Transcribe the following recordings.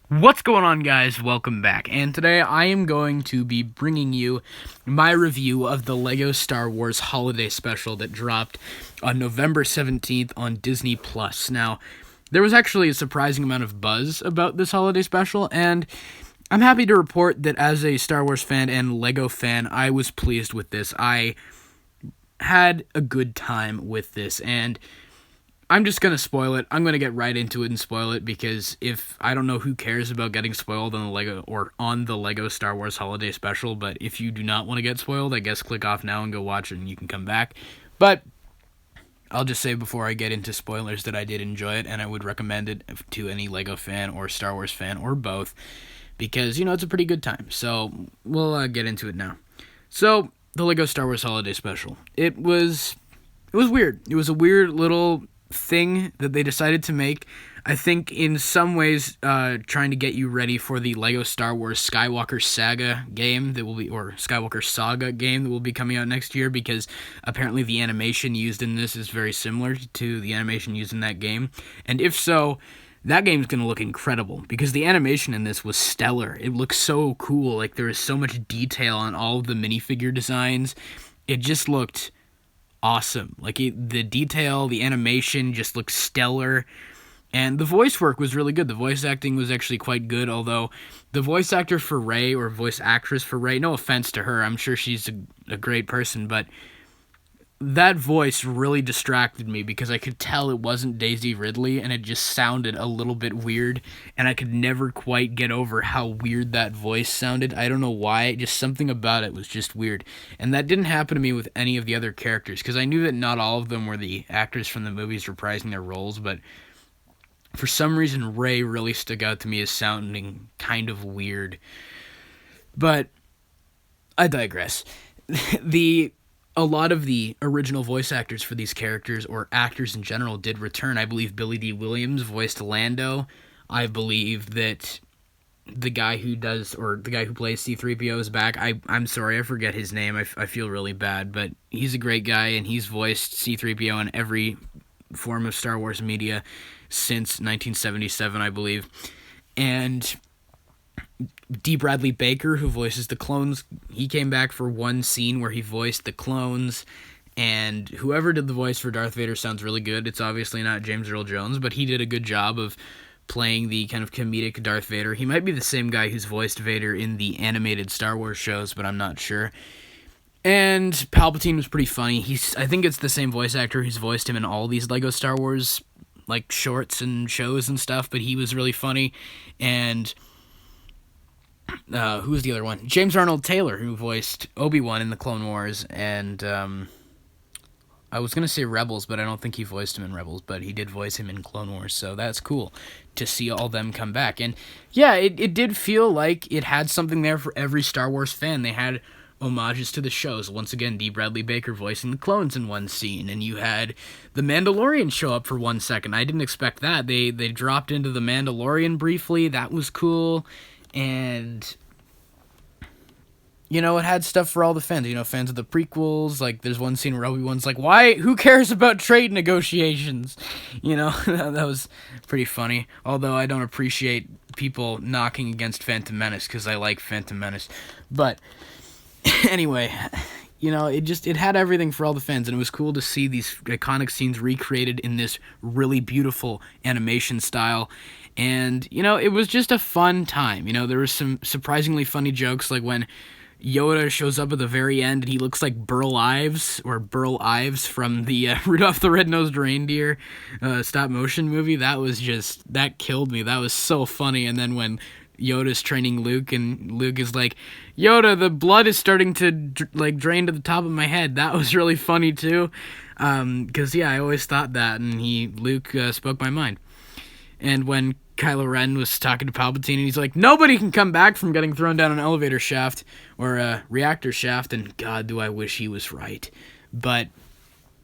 What's going on, guys? Welcome back. And today I am going to be bringing you my review of the LEGO Star Wars Holiday Special that dropped on November 17th on Disney Plus. Now, there was actually a surprising amount of buzz about this holiday special, and I'm happy to report that as a Star Wars fan and LEGO fan, I was pleased with this. I had a good time with this, and I'm just going to spoil it. I'm going to get right into it and spoil it because if I don't know who cares about getting spoiled on the LEGO Star Wars Holiday Special, but if you do not want to get spoiled, I guess click off now and go watch it and you can come back. But I'll just say before I get into spoilers that I did enjoy it and I would recommend it to any LEGO fan or Star Wars fan or both because, it's a pretty good time. So we'll get into it now. So, the LEGO Star Wars Holiday Special. It was weird. It was a weird little thing that they decided to make. I think in some ways trying to get you ready for the LEGO Star Wars Skywalker Saga game that will be, or Skywalker Saga game that will be coming out next year, because apparently the animation used in this is very similar to the animation used in that game. And if so, that game's going to look incredible because the animation in this was stellar. It looks so cool. Like, there is so much detail on all of the minifigure designs. It just looked awesome. Like, the detail, the animation just looked stellar. And the voice work was really good. The voice acting was actually quite good, although the voice actor for Rey, or voice actress for Rey, no offense to her, I'm sure she's a great person, but that voice really distracted me because I could tell it wasn't Daisy Ridley, and it just sounded a little bit weird, and I could never quite get over how weird that voice sounded. I don't know why, just something about it was just weird. And that didn't happen to me with any of the other characters, because I knew that not all of them were the actors from the movies reprising their roles, but for some reason Rey really stuck out to me as sounding kind of weird. But I digress. A lot of the original voice actors for these characters, or actors in general, did return. I believe Billy D. Williams voiced Lando. I believe that the guy who plays C-3PO is back. I'm sorry, I forget his name. I feel really bad, but he's a great guy, and he's voiced C-3PO in every form of Star Wars media since 1977, I believe. And D. Bradley Baker, who voices the clones, he came back for one scene where he voiced the clones, and whoever did the voice for Darth Vader sounds really good. It's obviously not James Earl Jones, but he did a good job of playing the kind of comedic Darth Vader. He might be the same guy who's voiced Vader in the animated Star Wars shows, but I'm not sure. And Palpatine was pretty funny. I think it's the same voice actor who's voiced him in all these LEGO Star Wars like shorts and shows and stuff, but he was really funny. And who was the other one? James Arnold Taylor, who voiced Obi-Wan in the Clone Wars, and I was going to say Rebels, but I don't think he voiced him in Rebels, but he did voice him in Clone Wars, so that's cool to see all them come back. And yeah, it did feel like it had something there for every Star Wars fan. They had homages to the shows. Once again, D. Bradley Baker voicing the clones in one scene, and you had the Mandalorian show up for 1 second. I didn't expect that. They dropped into the Mandalorian briefly. That was cool. And it had stuff for all the fans. Fans of the prequels. Like, there's one scene where Obi-Wan's like, "Why? Who cares about trade negotiations?" That was pretty funny. Although I don't appreciate people knocking against Phantom Menace because I like Phantom Menace. But anyway, it had everything for all the fans, and it was cool to see these iconic scenes recreated in this really beautiful animation style. And, it was just a fun time. There was some surprisingly funny jokes, like when Yoda shows up at the very end and he looks like Burl Ives from the Rudolph the Red-Nosed Reindeer stop-motion movie. That killed me. That was so funny. And then when Yoda's training Luke, and Luke is like, "Yoda, the blood is starting to drain to the top of my head." That was really funny too, because I always thought that, and Luke spoke my mind. And when Kylo Ren was talking to Palpatine, and he's like, "Nobody can come back from getting thrown down an elevator shaft or a reactor shaft," and God, do I wish he was right. But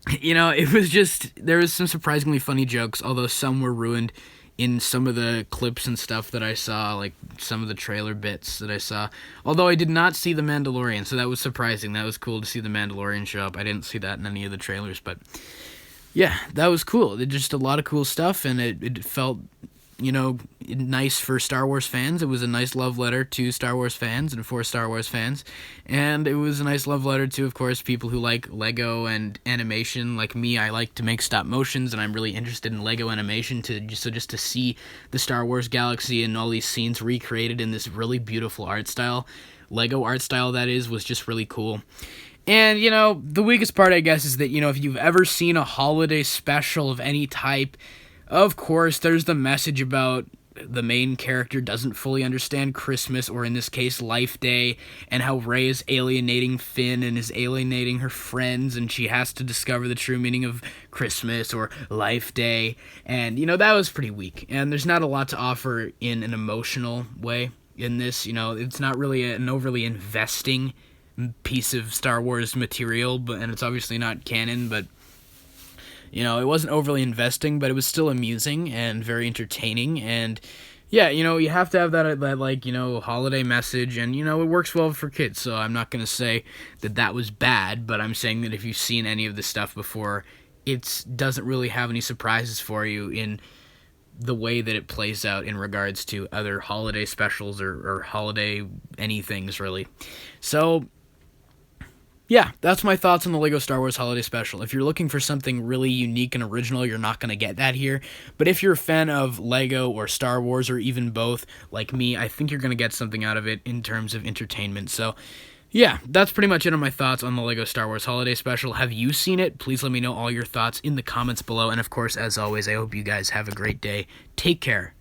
it was just, there was some surprisingly funny jokes, although some were ruined in some of the clips and stuff that I saw, like some of the trailer bits that I saw. Although I did not see The Mandalorian, so that was surprising. That was cool to see The Mandalorian show up. I didn't see that in any of the trailers, but yeah, that was cool. Just a lot of cool stuff, and it felt nice for Star Wars fans. It was a nice love letter to Star Wars fans and for Star Wars fans. And it was a nice love letter to, of course, people who like Lego and animation. Like me, I like to make stop motions, and I'm really interested in Lego animation, just to see the Star Wars galaxy and all these scenes recreated in this really beautiful art style. Lego art style, that is, was just really cool. And, the weakest part, I guess, is that, if you've ever seen a holiday special of any type, of course, there's the message about the main character doesn't fully understand Christmas, or in this case, Life Day, and how Rey is alienating Finn and is alienating her friends, and she has to discover the true meaning of Christmas or Life Day. And, that was pretty weak. And there's not a lot to offer in an emotional way in this. It's not really an overly investing piece of Star Wars material, and it's obviously not canon, but it wasn't overly investing, but it was still amusing and very entertaining. And yeah, you have to have that holiday message, and it works well for kids. So I'm not going to say that was bad, but I'm saying that if you've seen any of this stuff before, it doesn't really have any surprises for you in the way that it plays out in regards to other holiday specials or holiday anythings, really. So yeah, that's my thoughts on the LEGO Star Wars Holiday Special. If you're looking for something really unique and original, you're not going to get that here. But if you're a fan of LEGO or Star Wars or even both, like me, I think you're going to get something out of it in terms of entertainment. So yeah, that's pretty much it on my thoughts on the LEGO Star Wars Holiday Special. Have you seen it? Please let me know all your thoughts in the comments below. And of course, as always, I hope you guys have a great day. Take care.